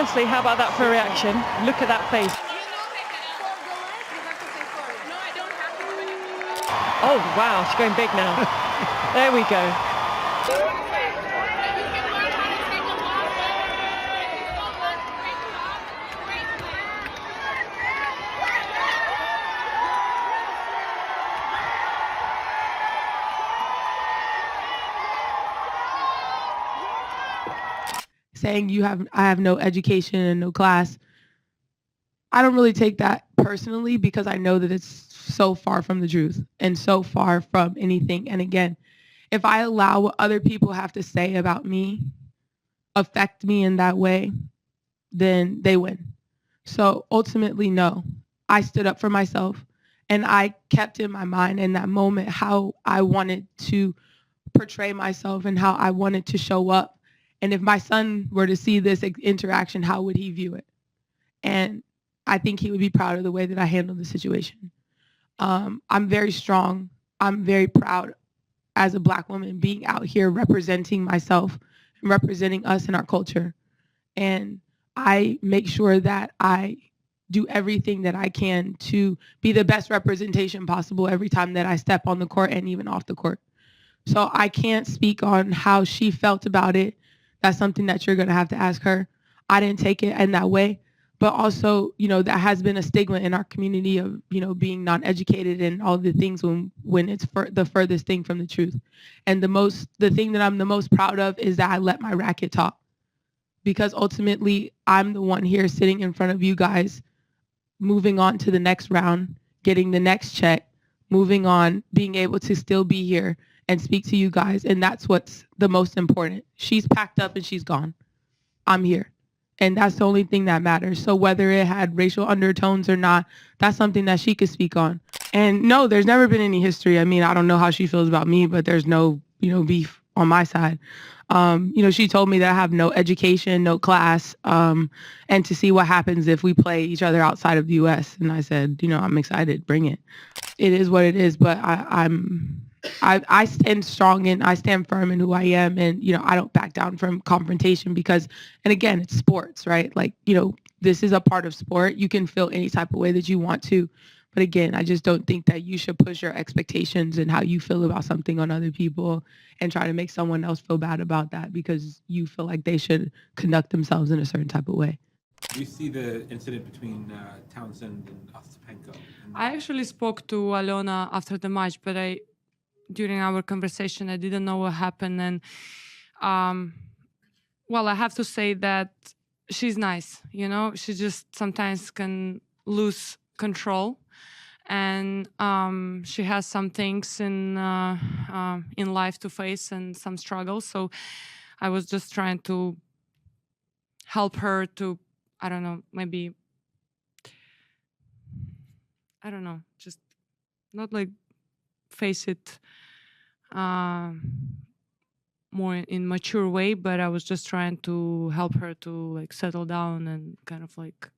firstly, how about that for a reaction? Look at that face. Oh, wow, she's going big now. There we go. Saying I have no education and no class, I don't really take that personally because I know that it's so far from the truth and so far from anything. And again, if I allow what other people have to say about me affect me in that way, then they win. So ultimately, no, I stood up for myself and I kept in my mind in that moment how I wanted to portray myself and how I wanted to show up. And if my son were to see this interaction, how would he view it? And I think he would be proud of the way that I handled the situation. I'm very strong. I'm very proud as a Black woman being out here representing myself and representing us and our culture. And I make sure that I do everything that I can to be the best representation possible every time that I step on the court and even off the court. So I can't speak on how she felt about it. That's something that you're going to have to ask her. I didn't take it in that way. But also, that has been a stigma in our community of, being non-educated and all the things when it's the furthest thing from the truth. And the thing that I'm the most proud of is that I let my racket talk. Because ultimately, I'm the one here sitting in front of you guys, moving on to the next round, getting the next check, moving on, being able to still be here and speak to you guys. And that's what's the most important. She's packed up and she's gone. I'm here. And that's the only thing that matters. So whether it had racial undertones or not, that's something that she could speak on. And no, there's never been any history. I mean, I don't know how she feels about me, but there's no, beef on my side. She told me that I have no education, no class, and to see what happens if we play each other outside of the U.S. And I said, I'm excited, bring it. It is what it is, but I stand strong and I stand firm in who I am. And, I don't back down from confrontation because, and again, it's sports, right? Like, this is a part of sport. You can feel any type of way that you want to. But again, I just don't think that you should push your expectations and how you feel about something on other people and try to make someone else feel bad about that because you feel like they should conduct themselves in a certain type of way. You see the incident between Townsend and Ostapenko. I actually spoke to Alona after the match, but during our conversation, I didn't know what happened. And, I have to say that she's nice, she just sometimes can lose control. And she has some things in life to face and some struggles. So I was just trying to help her to, just not like face it more in mature way, but I was just trying to help her to like settle down and kind of like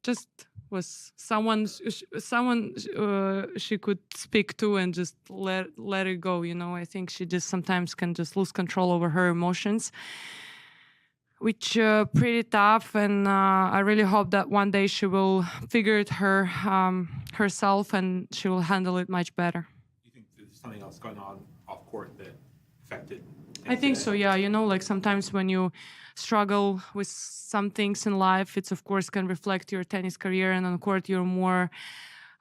just was someone she could speak to and just let it go. I think she just sometimes can just lose control over her emotions, which pretty tough. And I really hope that one day she will figure it herself and she will handle it much better. Do you think there's something else going on off court that affected? I think so, yeah. Like sometimes when you struggle with some things in life, it's of course can reflect your tennis career, and on court you're more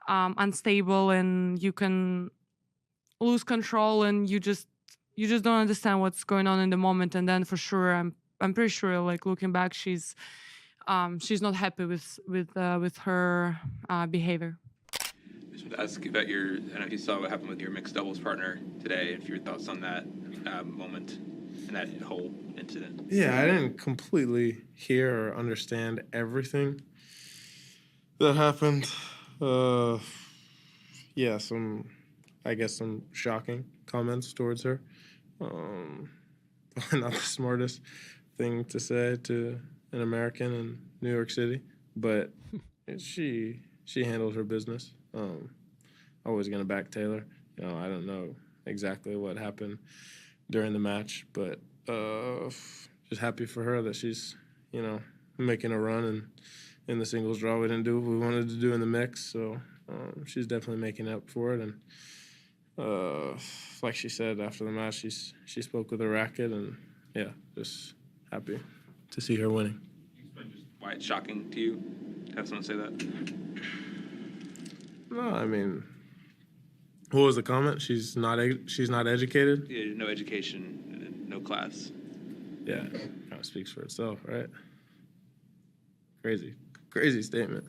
unstable and you can lose control and you just don't understand what's going on in the moment. And then for sure, I'm pretty sure, like looking back, she's not happy with her behavior. I just want to ask about I know you saw what happened with your mixed doubles partner today, if your thoughts on that moment and that whole incident. Yeah, I didn't completely hear or understand everything that happened. Some shocking comments towards her. Not the smartest thing to say to an American in New York City, but she handled her business. Always gonna back Taylor. I don't know exactly what happened during the match, but just happy for her that she's, making a run, and in the singles draw we didn't do what we wanted to do in the mix. So she's definitely making up for it. And like she said after the match, she spoke with her racket, and yeah, just happy to see her winning. Explain just why it's shocking to you to have someone say that. No, I mean, what was the comment? She's not educated. Yeah, no education, no class. Yeah, kind of speaks for itself, right? Crazy statement.